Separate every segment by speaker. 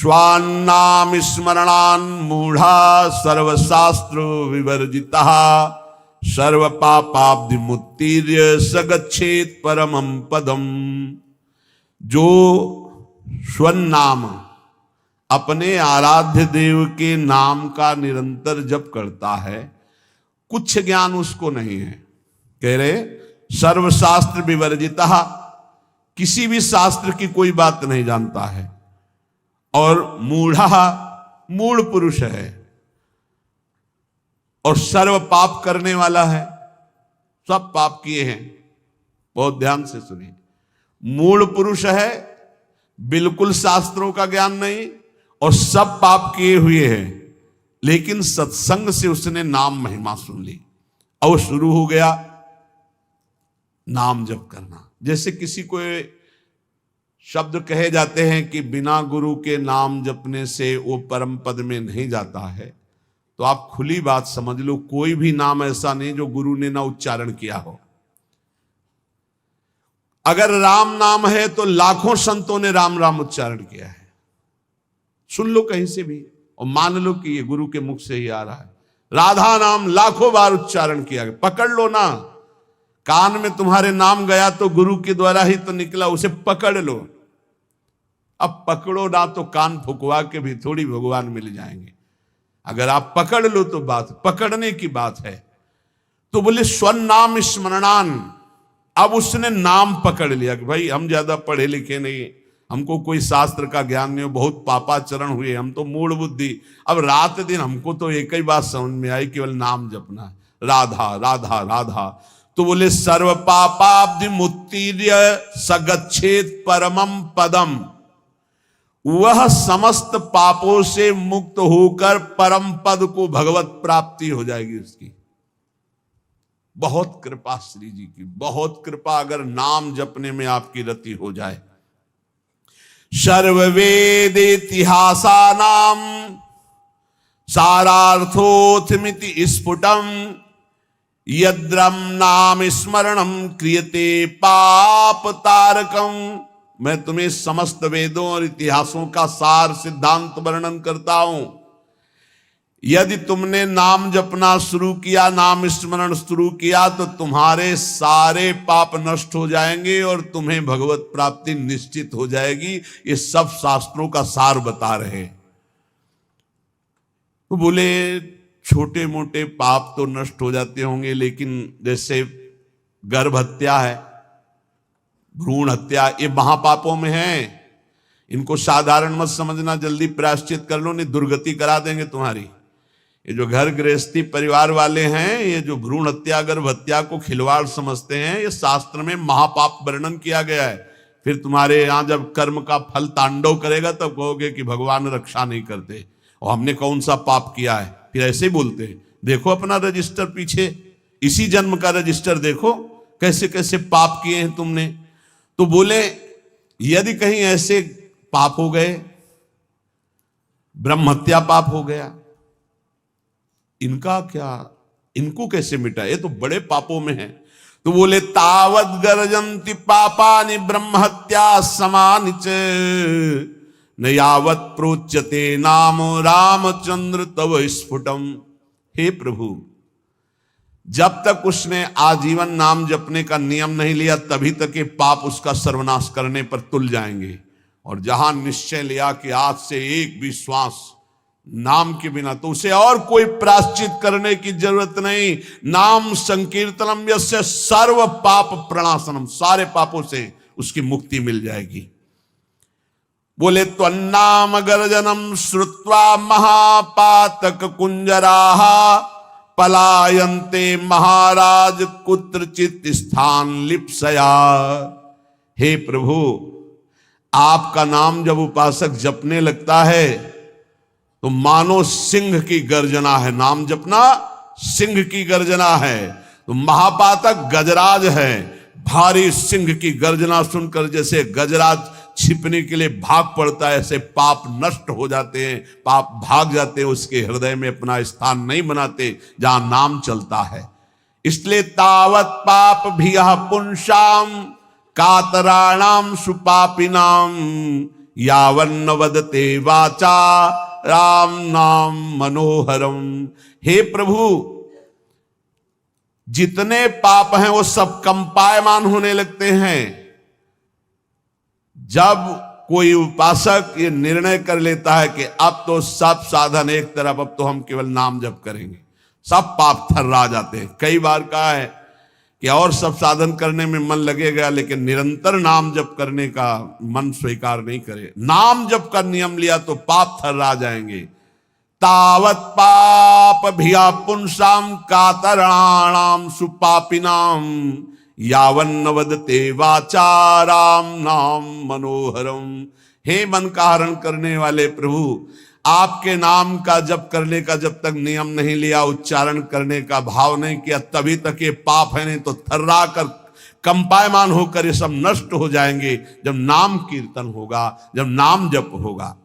Speaker 1: स्वान्नाम स्मरणान मूढ़ा सर्वशास्त्र विवर्जिता सर्व पापाब्धि मुक्तिर्य सगच्छेत परमं पदम। जो स्वनाम अपने आराध्य देव के नाम का निरंतर जप करता है, कुछ ज्ञान उसको नहीं है। कह रहे सर्वशास्त्र विवर्जिता, किसी भी शास्त्र की कोई बात नहीं जानता है, और मूढ़ा मूढ़ पुरुष है, और सर्व पाप करने वाला है, सब पाप किए हैं। बहुत ध्यान से सुनिए, मूढ़ पुरुष है, बिल्कुल शास्त्रों का ज्ञान नहीं, और सब पाप किए हुए हैं, लेकिन सत्संग से उसने नाम महिमा सुन ली और शुरू हो गया नाम जप करना। जैसे किसी को शब्द कहे जाते हैं कि बिना गुरु के नाम जपने से वो परम पद में नहीं जाता है, तो आप खुली बात समझ लो, कोई भी नाम ऐसा नहीं जो गुरु ने ना उच्चारण किया हो। अगर राम नाम है तो लाखों संतों ने राम राम उच्चारण किया है। सुन लो कहीं से भी और मान लो कि ये गुरु के मुख से ही आ रहा है। राधा नाम लाखों बार उच्चारण किया गया, पकड़ लो ना। कान में तुम्हारे नाम गया तो गुरु के द्वारा ही तो निकला, उसे पकड़ लो। अब पकड़ो ना तो कान फुकवा के भी थोड़ी भगवान मिल जाएंगे। अगर आप पकड़ लो तो बात पकड़ने की बात है। तो बोले स्वनाम स्मरणान, अब उसने नाम पकड़ लिया कि भाई हम ज्यादा पढ़े लिखे नहीं, हमको कोई शास्त्र का ज्ञान नहीं, बहुत पापाचरण हुए, हम तो मूढ़ बुद्धि। अब रात दिन हमको तो एक ही बात समझ में आई, केवल नाम जपना है, राधा राधा राधा। तो बोले सर्व पापाब्धि मुक्तिर्य सगच्छेत परमं पदम, वह समस्त पापों से मुक्त होकर परम पद को भगवत प्राप्ति हो जाएगी उसकी। बहुत कृपा श्री जी की, बहुत कृपा अगर नाम जपने में आपकी रति हो जाए। सर्ववेद इतिहासानाम सारार्थोथमिति स्फुटम यद्रम नाम स्मरणम क्रियते पाप तारकम। मैं तुम्हें समस्त वेदों और इतिहासों का सार सिद्धांत वर्णन करता हूं। यदि तुमने नाम जपना शुरू किया, नाम स्मरण शुरू किया, तो तुम्हारे सारे पाप नष्ट हो जाएंगे और तुम्हें भगवत प्राप्ति निश्चित हो जाएगी। ये सब शास्त्रों का सार बता रहे हैं। तो बोले छोटे मोटे पाप तो नष्ट हो जाते होंगे, लेकिन जैसे गर्भ हत्या है, भ्रूण हत्या, ये महापापों में है। इनको साधारण मत समझना, जल्दी प्रायश्चित कर लो, नहीं दुर्गति करा देंगे तुम्हारी। ये जो घर गृहस्थी परिवार वाले हैं, ये जो भ्रूण हत्या गर्भ हत्या को खिलवाड़ समझते हैं, ये शास्त्र में महापाप वर्णन किया गया है। फिर तुम्हारे यहां जब कर्म का फल तांडव करेगा तब कहोगे कि भगवान रक्षा नहीं करते और हमने कौन सा पाप किया है। फिर ऐसे ही बोलते हैं। देखो अपना रजिस्टर, पीछे इसी जन्म का रजिस्टर देखो, कैसे कैसे पाप किए हैं तुमने। तो बोले यदि कहीं ऐसे पाप हो गए, ब्रह्म हत्या पाप हो गया, इनका क्या, इनको कैसे मिटा, ये तो बड़े पापों में है। तो बोले तावत गर्जन्ति पापानि ब्रह्म हत्या समानि च न यावत प्रोच्यते नाम रामचंद्र तव स्फुटम। हे प्रभु, जब तक उसने आजीवन नाम जपने का नियम नहीं लिया, तभी तक ये पाप उसका सर्वनाश करने पर तुल जाएंगे। और जहां निश्चय लिया कि आज से एक भी श्वास नाम के बिना, तो उसे और कोई प्रायश्चित करने की जरूरत नहीं। नाम संकीर्तनम यस्य सर्व पाप प्रणाशनम, सारे पापों से उसकी मुक्ति मिल जाएगी। बोले त्वन्नाम गर्जनम श्रुत्वा महापातक कुंजराः पलायन्ते महाराज कुत्रचित स्थान लिप्सया। हे प्रभु, आपका नाम जब उपासक जपने लगता है तो मानो सिंह की गर्जना है। नाम जपना सिंह की गर्जना है। तो महापातक गजराज है। भारी सिंह की गर्जना सुनकर जैसे गजराज छिपने के लिए भाग पड़ता है, ऐसे पाप नष्ट हो जाते हैं, पाप भाग जाते हैं, उसके हृदय में अपना स्थान नहीं बनाते जहां नाम चलता है। इसलिए तावत पाप भी पुंसाम कातराणाम सुपापिनाम यावन्न वदते वाचा राम नाम मनोहरम। हे प्रभु, जितने पाप हैं वो सब कंपायमान होने लगते हैं जब कोई उपासक ये निर्णय कर लेता है कि अब तो सब साधन एक तरफ, अब तो हम केवल नाम जप करेंगे, सब पाप थर्रा जाते हैं। कई बार कहा है कि और सब साधन करने में मन लगेगा, लेकिन निरंतर नाम जप करने का मन स्वीकार नहीं करे। नाम जप का नियम लिया तो पाप थर्रा जाएंगे। तावत पाप भिया पुंसाम कातराणाम सुपापिनाम यावन्न वदते वाचा राम नाम मनोहरम। हे मन का हरण करने वाले प्रभु, आपके नाम का जप करने का जब तक नियम नहीं लिया, उच्चारण करने का भाव नहीं किया, तभी तक ये पाप है, नहीं तो थर्रा कर कंपायमान होकर ये सब नष्ट हो जाएंगे जब नाम कीर्तन होगा, जब नाम जप होगा।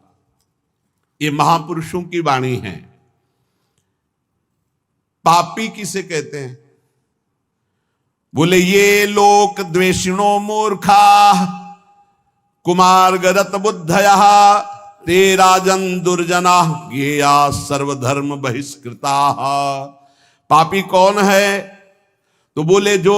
Speaker 1: ये महापुरुषों की वाणी है। पापी किसे कहते हैं? बोले ये लोक द्वेषिणो मूर्खा कुमार गरत बुद्धया ते राजन दुर्जना गेया सर्वधर्म बहिष्कृता। पापी कौन है? तो बोले जो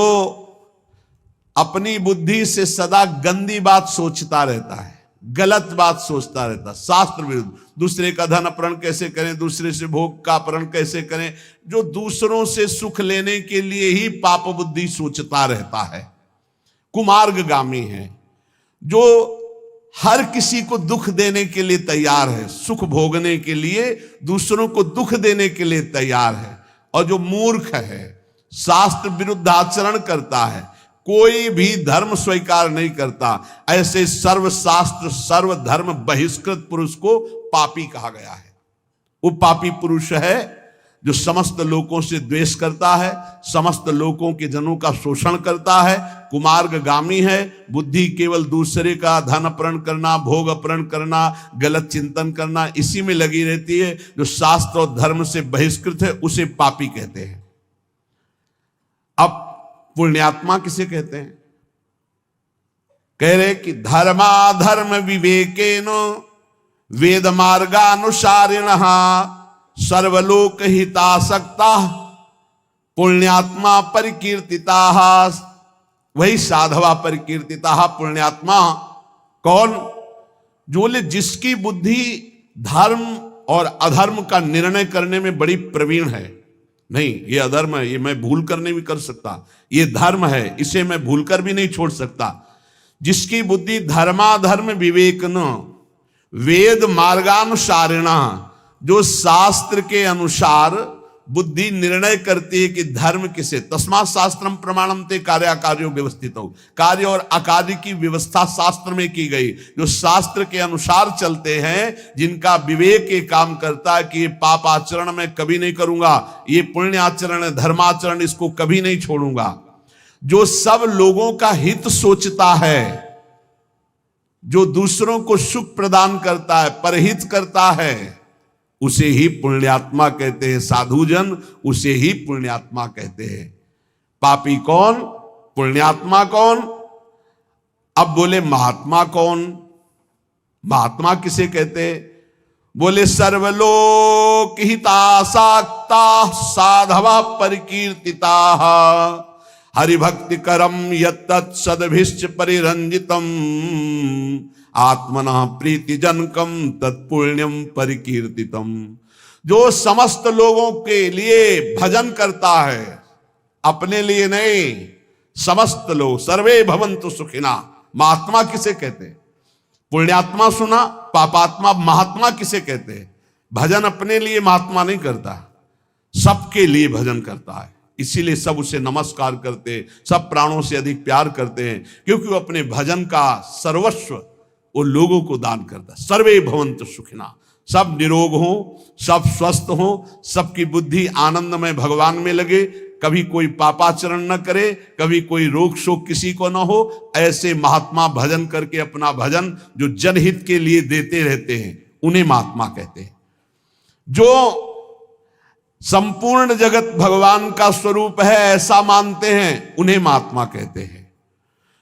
Speaker 1: अपनी बुद्धि से सदा गंदी बात सोचता रहता है, गलत बात सोचता रहता, शास्त्र विरुद्ध, दूसरे का धन अपहरण कैसे करें, दूसरे से भोग का अपहरण कैसे करें, जो दूसरों से सुख लेने के लिए ही पाप बुद्धि सोचता रहता है, कुमार्गगामी है। जो हर किसी को दुख देने के लिए तैयार है, सुख भोगने के लिए दूसरों को दुख देने के लिए तैयार है। और जो मूर्ख है, शास्त्र विरुद्ध आचरण करता है, कोई भी धर्म स्वीकार नहीं करता, ऐसे सर्वशास्त्र सर्वधर्म बहिष्कृत पुरुष को पापी कहा गया है। वो पापी पुरुष है जो समस्त लोगों से द्वेष करता है, समस्त लोगों के जनों का शोषण करता है, कुमार्गगामी है, बुद्धि केवल दूसरे का धन अपहरण करना, भोग अपहरण करना, गलत चिंतन करना, इसी में लगी रहती है। जो शास्त्र और धर्म से बहिष्कृत है उसे पापी कहते हैं। अब पुण्यात्मा किसे कहते हैं? कह रहे कि धर्माधर्म विवेकेन वेद मार्गानुसारिणः सर्वलोक हितासक्ता पुण्यात्मा परिकीर्तिता। वही साधवा परिकीर्तिता। पुण्यात्मा कौन? जो जिसकी बुद्धि धर्म और अधर्म का निर्णय करने में बड़ी प्रवीण है। नहीं, ये अधर्म है, ये मैं भूल कर नहीं भी कर सकता, ये धर्म है, इसे मैं भूल कर भी नहीं छोड़ सकता। जिसकी बुद्धि धर्माधर्म विवेक न वेद मार्गानुसारिणा, जो शास्त्र के अनुसार बुद्धि निर्णय करती है कि धर्म किसे, तस्मात् शास्त्रम प्रमाणम ते कार्याकार्यो व्यवस्थित हो। कार्य और अकार्य की व्यवस्था शास्त्र में की गई। जो शास्त्र के अनुसार चलते हैं, जिनका विवेक ये काम करता है कि ये पाप आचरण मैं कभी नहीं करूंगा, ये पुण्य आचरण है, धर्माचरण इसको कभी नहीं छोड़ूंगा, जो सब लोगों का हित सोचता है, जो दूसरों को सुख प्रदान करता है, परहित करता है, उसे ही पुण्यात्मा कहते हैं। साधुजन उसे ही पुण्यात्मा कहते हैं। पापी कौन? पुण्यात्मा कौन? अब बोले महात्मा कौन? महात्मा किसे कहते हैं? बोले सर्वलोक हितासक्ता साधवा परिकीर्तिता हरिभक्ति करम यत्तत् सदभिश्च परिरंजितम आत्मना प्रीति जनकम तत्पुण्यम परिकीर्तितम। जो समस्त लोगों के लिए भजन करता है, अपने लिए नहीं, समस्त लोग, सर्वे भवन्तु सुखिना। महात्मा किसे कहते हैं? पुण्यात्मा सुना, पापात्मा। महात्मा किसे कहते हैं? भजन अपने लिए महात्मा नहीं करता, सबके लिए भजन करता है। इसीलिए सब उसे नमस्कार करते हैं, सब प्राणों से अधिक प्यार करते हैं, क्योंकि वो अपने भजन का सर्वस्व वो लोगों को दान करता है। सर्वे भवन्तु सुखिना, सब निरोग हो, सब स्वस्थ हो, सबकी बुद्धि आनंदमय भगवान में लगे, कभी कोई पापाचरण न करे, कभी कोई रोग शोक किसी को न हो। ऐसे महात्मा भजन करके अपना भजन जो जनहित के लिए देते रहते हैं, उन्हें महात्मा कहते हैं। जो संपूर्ण जगत भगवान का स्वरूप है ऐसा मानते हैं, उन्हें महात्मा कहते हैं।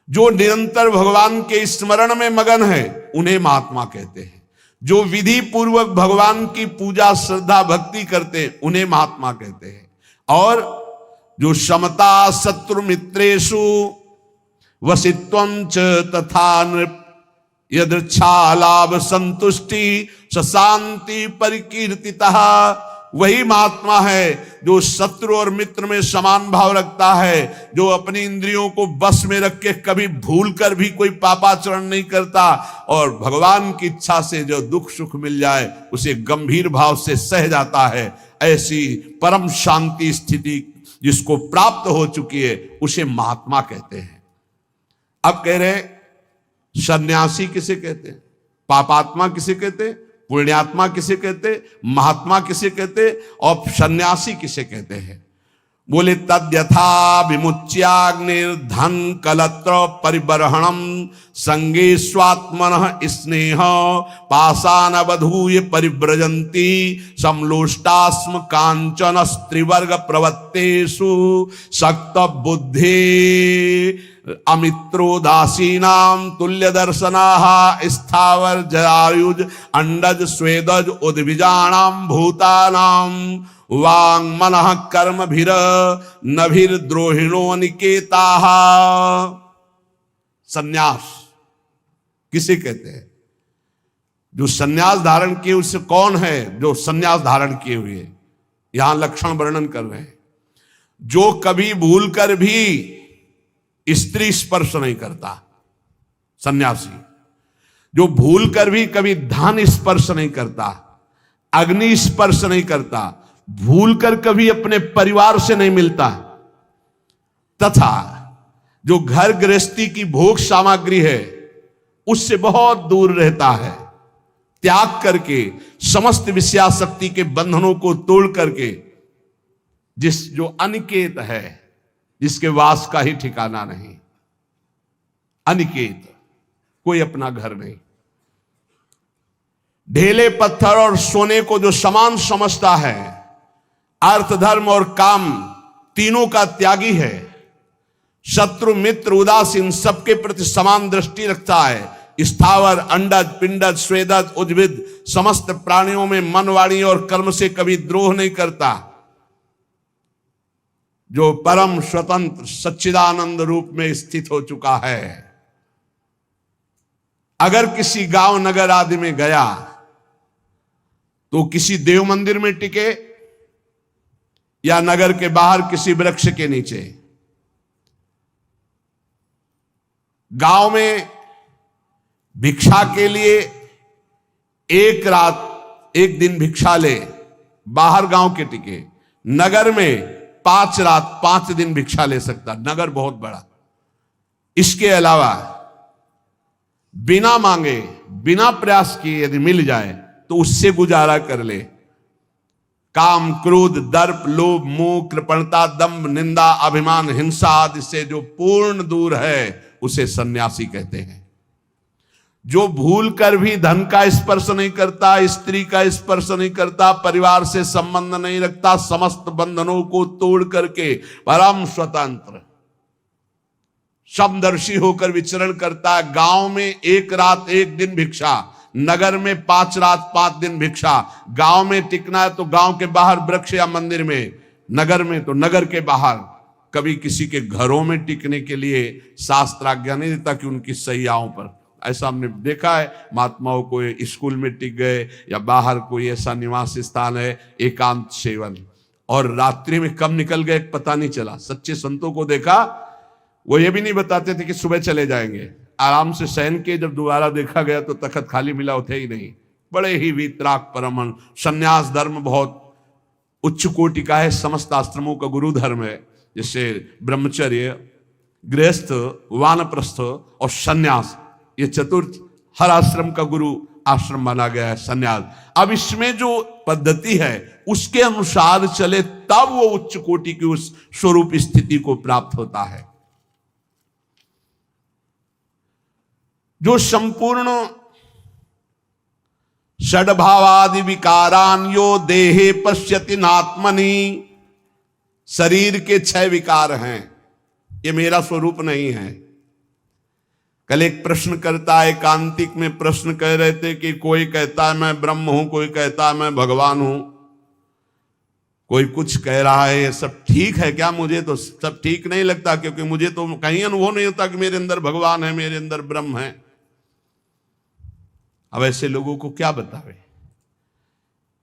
Speaker 1: जो निरंतर भगवान के स्मरण में मगन है उन्हें महात्मा कहते हैं। जो विधि पूर्वक भगवान की पूजा श्रद्धा भक्ति करते हैं उन्हें महात्मा कहते हैं। और जो समता शत्रु मित्रेषु वसित्वं च तथा नृप यदृच्छा लाभ संतुष्टि सशांति परिकीर्तितः, वही महात्मा है जो शत्रु और मित्र में समान भाव रखता है, जो अपनी इंद्रियों को बस में रख के कभी भूल कर भी कोई पापाचरण नहीं करता, और भगवान की इच्छा से जो दुख सुख मिल जाए उसे गंभीर भाव से सह जाता है। ऐसी परम शांति स्थिति जिसको प्राप्त हो चुकी है उसे महात्मा कहते हैं। अब कह रहे सन्यासी किसे कहते हैं, पापात्मा किसे कहते हैं, पुण्यात्मा किसे कहते, महात्मा किसे कहते, और सन्यासी किसे कहते हैं। बोले तद्यथा विमुच्याग्निर्धन कलत्र परिबर्हणम संगे स्वात्मनः स्नेह पाषाण बधूय परिव्रजन्ति समलोष्टास्म कांचन स्त्रीवर्ग प्रवत्तेषु सक्त बुद्धि अमित्रोदासीनां तुल्य दर्शनाः स्थावर जरायुज अंडज स्वेदज उद्भिजानां भूतानां वांग मनः कर्म भीर नभीर द्रोहिणो निकेताः। सन्यास किसे कहते हैं? जो सन्यास धारण किए उससे कौन है जो सन्यास धारण किए हुए, यहां लक्षण वर्णन कर रहे हैं। जो कभी भूल कर भी स्त्री स्पर्श नहीं करता, सन्यासी। जो भूल कर भी कभी धन स्पर्श नहीं करता, अग्नि स्पर्श नहीं करता, भूल कर कभी अपने परिवार से नहीं मिलता, तथा जो घर गृहस्थी की भोग सामग्री है उससे बहुत दूर रहता है, त्याग करके समस्त विषयासक्ति के बंधनों को तोड़ करके, जो अनिकेत है, जिसके वास का ही ठिकाना नहीं, अनिकेत, कोई अपना घर नहीं, ढेले पत्थर और सोने को जो समान समझता है, अर्थ धर्म और काम तीनों का त्यागी है, शत्रु मित्र उदासीन सबके प्रति समान दृष्टि रखता है, स्थावर अंडज पिंडज स्वेदज उद्भिद समस्त प्राणियों में मन वाणी और कर्म से कभी द्रोह नहीं करता, जो परम स्वतंत्र सच्चिदानंद रूप में स्थित हो चुका है। अगर किसी गांव नगर आदि में गया तो किसी देव मंदिर में टिके या नगर के बाहर किसी वृक्ष के नीचे, गांव में भिक्षा के लिए एक रात एक दिन भिक्षा ले, बाहर गांव के टिके, नगर में 5 रात 5 दिन भिक्षा ले सकता, नगर बहुत बड़ा। इसके अलावा बिना मांगे बिना प्रयास किए यदि मिल जाए तो उससे गुजारा कर ले। काम क्रोध दर्प लोभ मोह कृपणता दंभ निंदा अभिमान हिंसा आदि से जो पूर्ण दूर है उसे सन्यासी कहते हैं। जो भूल कर भी धन का स्पर्श नहीं करता, स्त्री का स्पर्श नहीं करता, परिवार से संबंध नहीं रखता, समस्त बंधनों को तोड़ करके परम स्वतंत्र समदर्शी होकर विचरण करता है। गांव में 1 रात 1 दिन भिक्षा, नगर में 5 रात 5 दिन भिक्षा। गांव में टिकना है तो गांव के बाहर वृक्ष या मंदिर में, नगर में तो नगर के बाहर। कभी किसी के घरों में टिकने के लिए शास्त्र आज्ञा नहीं देता कि उनकी सैयाओं पर। ऐसा हमने देखा है, महात्माओं को स्कूल में टिक गए या बाहर कोई ऐसा निवास स्थान है एकांत सेवन, और रात्रि में कब निकल गए पता नहीं चला। सच्चे संतों को देखा वो ये भी नहीं बताते थे कि सुबह चले जाएंगे, आराम से सहन के जब दोबारा देखा गया तो तखत खाली मिला, उठे ही नहीं। बड़े ही वीतराग परमहंस। संन्यास धर्म बहुत उच्च कोटि का है, समस्त आश्रमों का गुरु धर्म है। जैसे ब्रह्मचर्य, गृहस्थ, वानप्रस्थ और सन्यास, ये चतुर्थ हर आश्रम का गुरु आश्रम माना गया है सन्यास। अब इसमें जो पद्धति है उसके अनुसार चले तब वो उच्च कोटि की उस स्वरूप स्थिति को प्राप्त होता है। जो संपूर्ण षड्भावादि विकारान यो देहे पश्यति नात्मनि, शरीर के 6 विकार हैं, ये मेरा स्वरूप नहीं है। कल एक प्रश्नकर्ता एकांतिक में प्रश्न कह रहे थे कि कोई कहता है मैं ब्रह्म हूं, कोई कहता है मैं भगवान हूं, कोई कुछ कह रहा है, ये सब ठीक है क्या? मुझे तो सब ठीक नहीं लगता, क्योंकि मुझे तो कहीं अनुभव नहीं होता कि मेरे अंदर भगवान है, मेरे अंदर ब्रह्म है। अब ऐसे लोगों को क्या बतावे?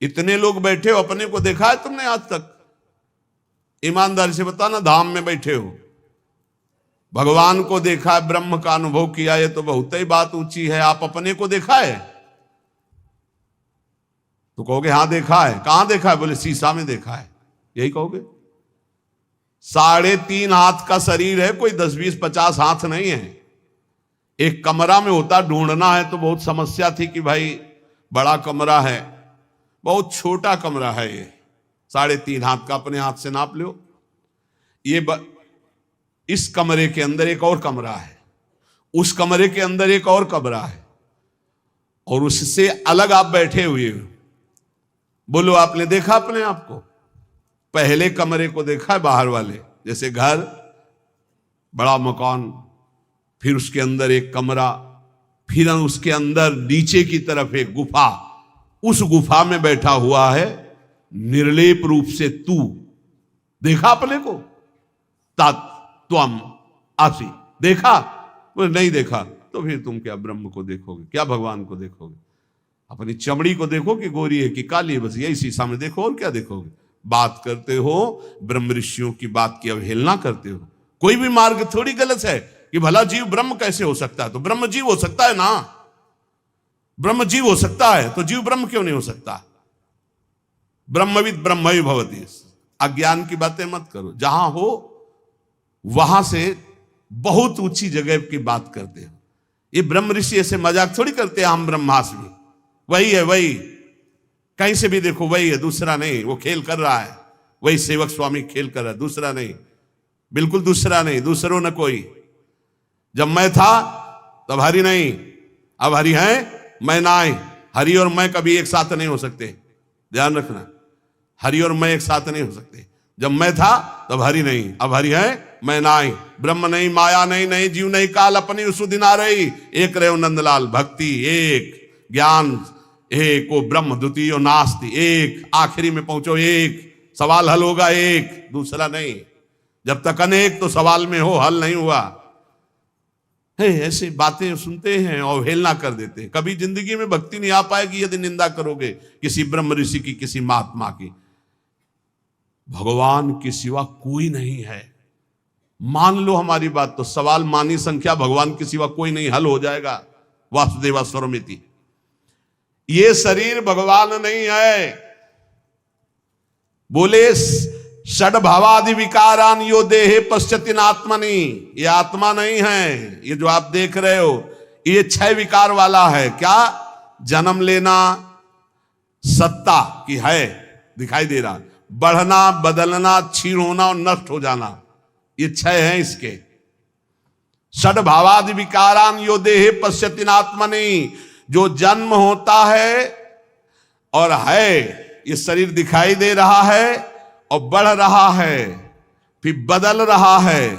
Speaker 1: इतने लोग बैठे हो, अपने को देखा है तुमने आज तक? ईमानदारी से बताना, धाम में बैठे हो, भगवान को देखा है, ब्रह्म का अनुभव किया, ये तो बहुत ही बात ऊंची है। आप अपने को देखा है? तो कहोगे हाँ देखा है। कहां देखा है? बोले शीशा में देखा है। यही कहोगे। 3.5 हाथ का शरीर है, कोई 10, 20, 50 हाथ नहीं है। एक कमरा में होता, ढूंढना है तो बहुत समस्या थी कि भाई बड़ा कमरा है, बहुत छोटा कमरा है ये, 3.5 हाथ का। अपने हाथ से नाप लो। इस कमरे के अंदर एक और कमरा है, उस कमरे के अंदर एक और कमरा है, और उससे अलग आप बैठे हुए हो। बोलो आपने देखा अपने आप को? पहले कमरे को देखा है, बाहर वाले, जैसे घर, बड़ा मकान, फिर उसके अंदर एक कमरा, फिर उसके अंदर नीचे की तरफ एक गुफा, उस गुफा में बैठा हुआ है निर्लेप रूप से तू। देखा अपने को? त्वम आसी देखा? वो नहीं देखा तो फिर तुम क्या ब्रह्म को देखोगे, क्या भगवान को देखोगे? अपनी चमड़ी को देखो कि गोरी है कि काली है, बस यही शीशा में देखो, और क्या देखोगे? बात करते हो ब्रह्म ऋषियों की बात की अवहेलना करते हो। कोई भी मार्ग थोड़ी गलत है कि भला जीव ब्रह्म कैसे हो सकता है? तो ब्रह्म जीव हो सकता है ना, ब्रह्म जीव हो सकता है तो जीव ब्रह्म क्यों नहीं हो सकता? ब्रह्मविद ब्रह्मवि भवति। अज्ञान की बातें मत करो, जहां हो वहां से बहुत ऊंची जगह की बात करते हो। ये ब्रह्म ऋषि ऐसे मजाक थोड़ी करते हैं, हम ब्रह्मास्मि, वही है, वही कहीं से भी देखो वही है, दूसरा नहीं। वो खेल कर रहा है, वही सेवक स्वामी खेल कर रहा है, दूसरा नहीं, बिल्कुल दूसरा नहीं, दूसरों न कोई। जब मैं था तब हरि नहीं, अब हरि है मैं ना आए। हरि और मैं कभी एक साथ नहीं हो सकते, ध्यान रखना। हरि और मैं एक साथ नहीं हो सकते। जब मैं था तब हरि नहीं, अब हरि है मैं ना आई। ब्रह्म नहीं, माया नहीं, नहीं जीव नहीं काल, अपनी उसुदिन आ रही। एक रहे नंदलाल, भक्ति एक, ज्ञान एक, वो ब्रह्म द्वितीय नास्ति एक, आखिरी में पहुंचो एक, सवाल हल होगा एक, दूसरा नहीं। जब तक अनेक तो सवाल में हो, हल नहीं हुआ है। ऐसे बातें सुनते हैं और अवहेलना कर देते हैं। कभी जिंदगी में भक्ति नहीं आ पाएगी यदि निंदा करोगे किसी ब्रह्म ऋषि की, किसी महात्मा की। भगवान के सिवा कोई नहीं है, मान लो हमारी बात, तो सवाल मानी संख्या भगवान के सिवा कोई नहीं, हल हो जाएगा। वासुदेवा स्वरमिति। ये शरीर भगवान नहीं है। बोले षड्भावादि विकारान यो देहे पश्चतिन आत्मनि, ये आत्मा नहीं है। ये जो आप देख रहे हो ये 6 विकार वाला है। क्या? जन्म लेना, सत्ता की है, दिखाई दे रहा, बढ़ना, बदलना, क्षीण होना और नष्ट हो जाना, ये 6 हैं इसके। षड्भावादि विकारान यो देहे पश्यतिन आत्मनि, जो जन्म होता है और है, ये शरीर दिखाई दे रहा है और बढ़ रहा है, फिर बदल रहा है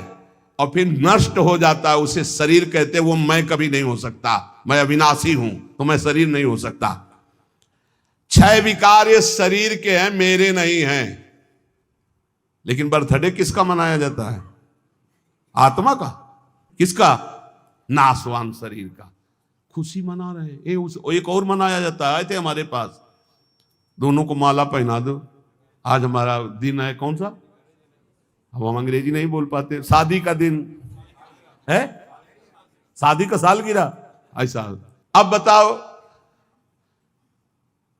Speaker 1: और फिर नष्ट हो जाता है, उसे शरीर कहते हैं। वो मैं कभी नहीं हो सकता, मैं अविनाशी हूं, तो मैं शरीर नहीं हो सकता। 6 विकार ये शरीर के हैं, मेरे नहीं हैं। लेकिन बर्थडे किसका मनाया जाता है? आत्मा का। किसका? नाशवान शरीर का। खुशी मना रहे। एक और मनाया जाता है, आए थे हमारे पास, दोनों को माला पहना दो, आज हमारा दिन है कौन सा, अब हम अंग्रेजी नहीं बोल पाते, शादी का दिन है, शादी का सालगिरह ऐसा। अब बताओ,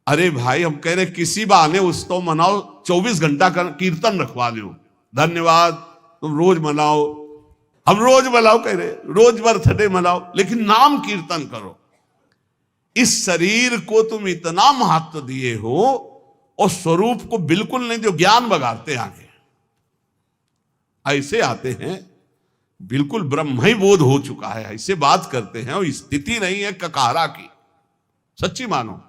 Speaker 1: अरे भाई हम कह रहे किसी बहाने उसको मनाओ, 24 घंटा का कीर्तन रखवा लो, धन्यवाद, तुम रोज मनाओ, हम रोज मनाओ, कह रहे रोज बर्थडे मनाओ, लेकिन नाम कीर्तन करो। इस शरीर को तुम इतना महत्व दिए हो और स्वरूप को बिल्कुल नहीं, जो ज्ञान बगाड़ते आगे ऐसे आते हैं, बिल्कुल ब्रह्म ही बोध हो चुका है, ऐसे बात करते हैं, और स्थिति नहीं है ककारा की, सच्ची मानो।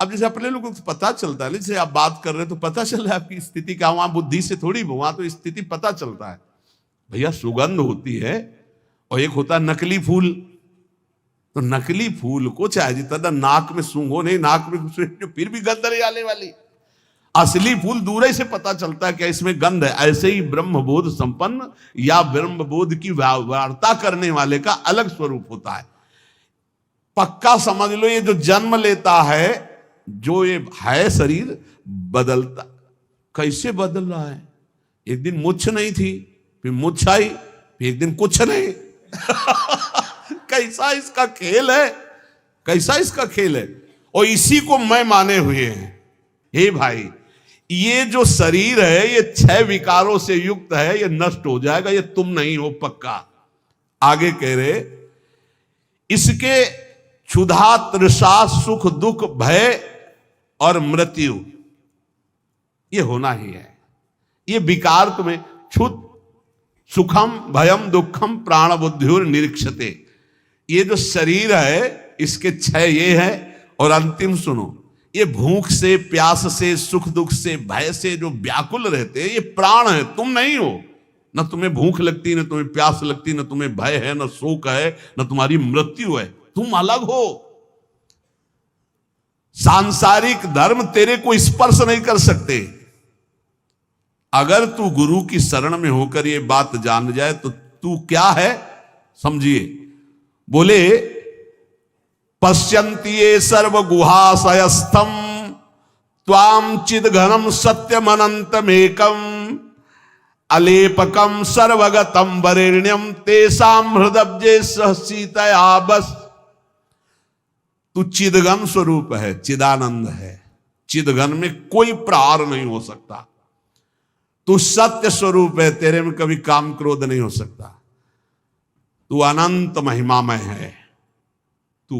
Speaker 1: अब जैसे अपने लोगों को पता चलता है, जैसे आप बात कर रहे हैं तो पता चल रहा है आपकी स्थिति क्या, वहां बुद्धि से थोड़ी, वहां तो स्थिति पता चलता है। भैया सुगंध होती है और एक होता है नकली फूल, तो नकली फूल को चाहे जितना नाक में सूंघो नहीं, नाक में फिर भी गंध नहीं आने वाली। असली फूल दूर ही से पता चलता है कि इसमें गंध है। ऐसे ही ब्रह्मबोध संपन्न या ब्रह्मबोध की वार्ता करने वाले का अलग स्वरूप होता है। पक्का समझ लो, ये जो जन्म लेता है, जो ये है शरीर, बदलता। कैसे बदल रहा है? एक दिन मुछ नहीं थी, फिर मुछ आई, फिर एक दिन कुछ नहीं। कैसा इसका खेल है, कैसा इसका खेल है। और इसी को मैं माने हुए हैं। हे भाई, ये जो शरीर है ये 6 विकारों से युक्त है, ये नष्ट हो जाएगा, ये तुम नहीं हो पक्का। आगे कह रहे, इसके क्षुधा, तृषा, सुख, दुख, भय और मृत्यु ये होना ही है। ये विकार तुम्हें क्षुध, सुखम, भयम, दुखम, प्राण बुद्धिर निरीक्षते। ये जो शरीर है इसके 6 ये है। और अंतिम सुनो, ये भूख से, प्यास से, सुख दुख से, भय से जो व्याकुल रहते हैं, ये प्राण है, तुम नहीं हो। न तुम्हें भूख लगती, न तुम्हें प्यास लगती, न तुम्हें भय है, न शोक है, न तुम्हारी मृत्यु है। तुम अलग हो। सांसारिक धर्म तेरे को स्पर्श नहीं कर सकते। अगर तू गुरु की शरण में होकर ये बात जान जाए तो तू क्या है समझिए। बोले, पश्यन्ति ये सर्व गुहाशयस्थम त्वाम चिद घनम सत्यम अनंतमेकम अलेपकम सर्वगतम वरेण्यम तेसाम हृदब्जे सहसीतया बस। तू चिदघन स्वरूप है, चिदानंद है। चिदघन में कोई प्रहार नहीं हो सकता। तू सत्य स्वरूप है, तेरे में कभी काम क्रोध नहीं हो सकता। तू अनंत महिमामय है, तू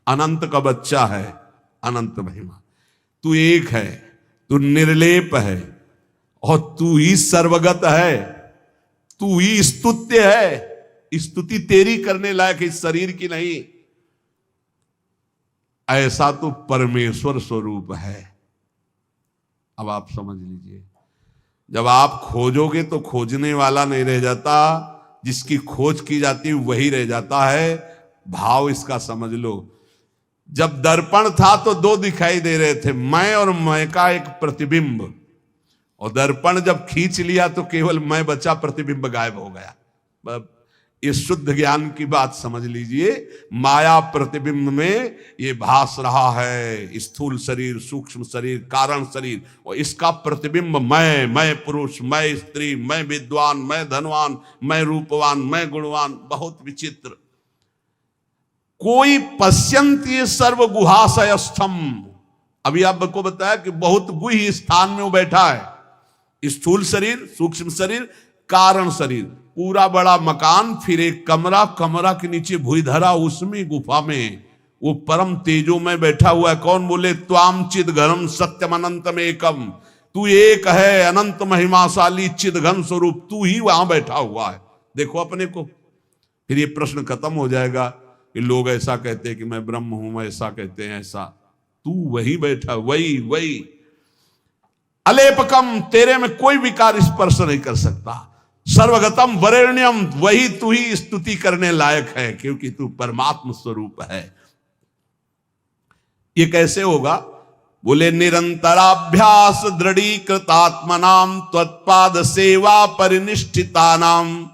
Speaker 1: अनंत का बच्चा है, अनंत महिमा। तू एक है, तू निर्लेप है, और तू ही सर्वगत है, तू ही स्तुत्य है। स्तुति तेरी करने लायक इस शरीर की नहीं। ऐसा तो परमेश्वर स्वरूप है। अब आप समझ लीजिए, जब आप खोजोगे तो खोजने वाला नहीं रह जाता, जिसकी खोज की जाती है वही रह जाता है। भाव इसका समझ लो। जब दर्पण था तो 2 दिखाई दे रहे थे, मैं और मैं का एक प्रतिबिंब। और दर्पण जब खींच लिया तो केवल मैं बचा, प्रतिबिंब गायब हो गया। ये शुद्ध ज्ञान की बात समझ लीजिए। माया प्रतिबिंब में ये भास रहा है, स्थूल शरीर, सूक्ष्म शरीर, कारण शरीर, और इसका प्रतिबिंब मैं पुरुष, मैं स्त्री, मैं विद्वान, मैं धनवान, मैं रूपवान, मैं गुणवान। बहुत विचित्र। कोई पश्यन्ति सर्व गुहाशयस्थम। अभी आपको बताया कि बहुत गुह्य स्थान में वो बैठा है। स्थूल शरीर, सूक्ष्म शरीर, कारण शरीर, पूरा बड़ा मकान, फिर एक कमरा, कमरा के नीचे भूधरा, उसमें गुफा में वो परम तेजो में बैठा हुआ है। कौन? बोले, त्वाम चिद घनम सत्यम अनंतम एकम। तू एक है, अनंत महिमाशाली चिद घन स्वरूप, तू ही वहां बैठा हुआ है। देखो अपने को। फिर ये प्रश्न खत्म हो जाएगा कि लोग ऐसा कहते हैं कि मैं ब्रह्म हूं, मैं ऐसा कहते हैं, ऐसा। तू वही बैठा, वही अलेपकम, तेरे में कोई विकार स्पर्श नहीं कर सकता। सर्वगतम वरेण्यम, वही तू ही स्तुति करने लायक है, क्योंकि तू परमात्म स्वरूप है। ये कैसे होगा? बोले, निरंतराभ्यास दृढ़ीकृतात्मनाम त्वत्पाद सेवा परिनिष्ठितानाम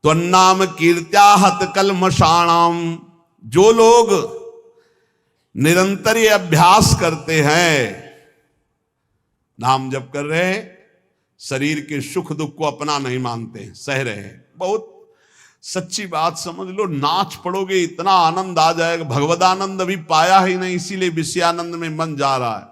Speaker 1: त्वन्नाम कीर्त्याहत कल्मषाणाम। जो लोग निरंतर ये अभ्यास करते हैं, नाम जप कर रहे हैं, शरीर के सुख दुख को अपना नहीं मानते, सह रहे हैं। बहुत सच्ची बात समझ लो। नाच पड़ोगे, इतना आनंद आ जाएगा। भगवदानंद अभी पाया ही नहीं, इसीलिए विषयानंद में मन जा रहा है।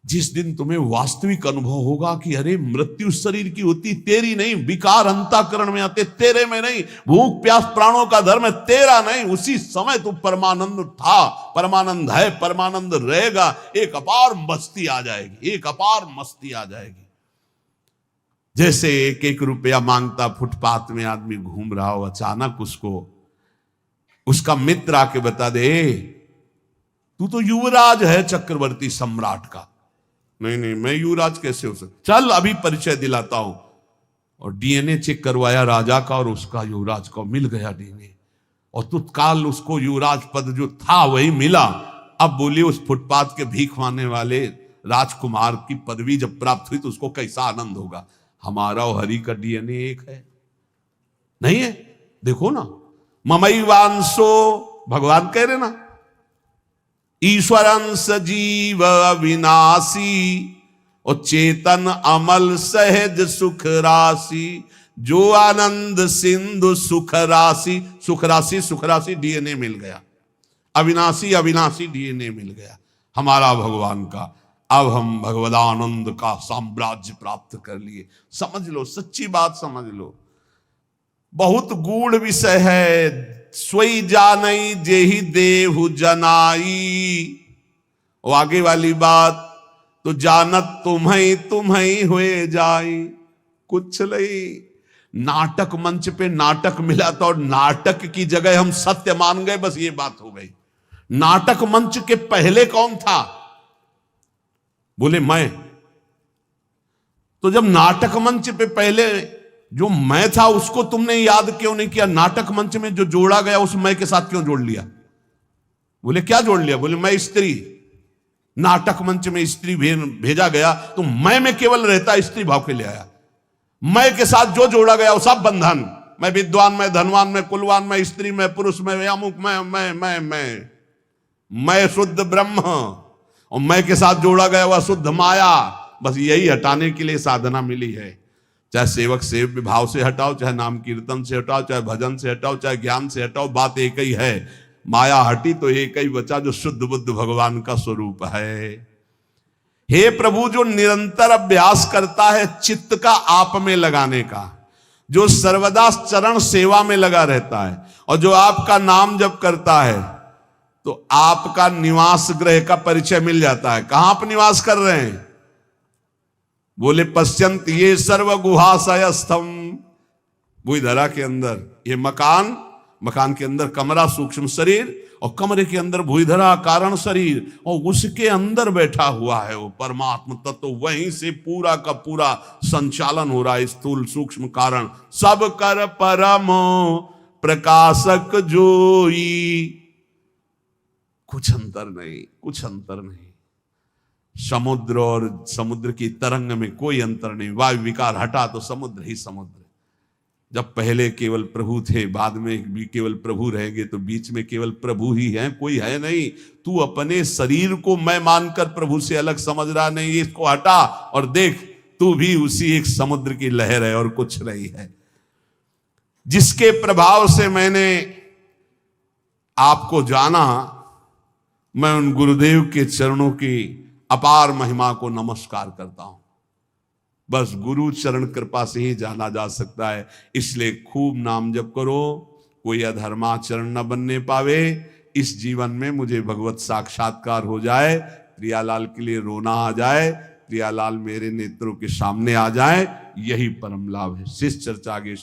Speaker 1: जिस दिन तुम्हें वास्तविक अनुभव होगा कि अरे मृत्यु शरीर की होती, तेरी नहीं। विकार अंतःकरण में आते, तेरे में नहीं। भूख प्यास प्राणों का धर्म है, तेरा नहीं। उसी समय तू परमानंद था, परमानंद है, परमानंद रहेगा। एक अपार मस्ती आ जाएगी, एक अपार मस्ती आ जाएगी। जैसे 1-1 रुपया मांगता फुटपाथ में आदमी घूम रहा हो, अचानक उसको उसका मित्र आके बता दे, तू तो युवराज है चक्रवर्ती सम्राट का। नहीं, मैं युवराज कैसे हो सकता? चल अभी परिचय दिलाता हूं। और डीएनए चेक करवाया राजा का और उसका, युवराज का, मिल गया डीएनए। और तत्काल उसको युवराज पद जो था वही मिला। अब बोलिए उस फुटपाथ के भीख मांगने वाले राजकुमार की पदवी जब प्राप्त हुई तो उसको कैसा आनंद होगा। हमारा और हरि का डीएनए एक है, नहीं है? देखो ना, ममई वांसो, भगवान कह रहे ना, ईश्वरं सजीव अविनाशी और चेतन अमल सहज सुख राशि, जो आनंद सिंधु सुख राशि। सुख राशि, सुख राशि डीएनए मिल गया, अविनाशी अविनाशी डीएनए मिल गया हमारा भगवान का। अब हम भगवदानंद का साम्राज्य प्राप्त कर लिए। समझ लो, सच्ची बात समझ लो, बहुत गूढ़ विषय है। सोई जानई जेहि देहु जनाई, और आगे वाली बात, तो जानत तुम्हें हुए जाई। कुछ नहीं, नाटक मंच पे नाटक मिला था और नाटक की जगह हम सत्य मान गए, बस ये बात हो गई। नाटक मंच के पहले कौन था? बोले मैं। तो जब नाटक मंच पे पहले जो मैं था उसको तुमने याद क्यों नहीं किया? नाटक मंच में जो जोड़ा गया उस मैं के साथ क्यों जोड़ लिया? बोले क्या जोड़ लिया? बोले मैं स्त्री, नाटक मंच में स्त्री भेजा गया तो मैं में केवल रहता स्त्री भाव के ले आया। मैं के साथ जो जोड़ा गया वो सब बंधन, मैं विद्वान, मैं धनवान, मैं कुलवान, मैं स्त्री, मैं पुरुष, मैं अमुक, मैं शुद्ध ब्रह्म, और मैं के साथ जोड़ा गया वह शुद्ध माया। बस यही हटाने के लिए साधना मिली है। चाहे सेवक सेव्य भाव से हटाओ, चाहे नाम कीर्तन से हटाओ, चाहे भजन से हटाओ, चाहे ज्ञान से हटाओ, बात एक ही है। माया हटी तो एक ही बचा, जो शुद्ध बुद्ध भगवान का स्वरूप है। हे प्रभु, जो निरंतर अभ्यास करता है चित्त का आप में लगाने का, जो सर्वदा चरण सेवा में लगा रहता है, और जो आपका नाम जप करता है, तो आपका निवास गृह का परिचय मिल जाता है। कहां आप निवास कर रहे हैं? बोले पश्यंत ये सर्व गुहाशयस्थम, भूधरा के अंदर ये मकान, मकान के अंदर कमरा सूक्ष्म शरीर, और कमरे के अंदर भूधरा कारण शरीर, और उसके अंदर बैठा हुआ है वो परमात्म तत्व। वहीं से पूरा का पूरा संचालन हो रहा है। स्थूल सूक्ष्म कारण सब कर परम प्रकाशक जोई। कुछ अंतर नहीं, कुछ अंतर नहीं। समुद्र और समुद्र की तरंग में कोई अंतर नहीं। वायु विकार हटा तो समुद्र ही समुद्र। जब पहले केवल प्रभु थे, बाद में भी केवल प्रभु रहेंगे, तो बीच में केवल प्रभु ही है, कोई है नहीं। तू अपने शरीर को मैं मानकर प्रभु से अलग समझ रहा नहीं, इसको हटा और देख, तू भी उसी एक समुद्र की लहर है और कुछ नहीं है। जिसके प्रभाव से मैंने आपको जाना, मैं उन गुरुदेव के चरणों की अपार महिमा को नमस्कार करता हूं। बस गुरु चरण कृपा से ही जाना जा सकता है। इसलिए खूब नाम जप करो, कोई अधर्माचरण न बनने पावे। इस जीवन में मुझे भगवत साक्षात्कार हो जाए, प्रियालाल के लिए रोना आ जाए, प्रियालाल मेरे नेत्रों के सामने आ जाए, यही परम लाभ है। शिष्य चर्चा आगे।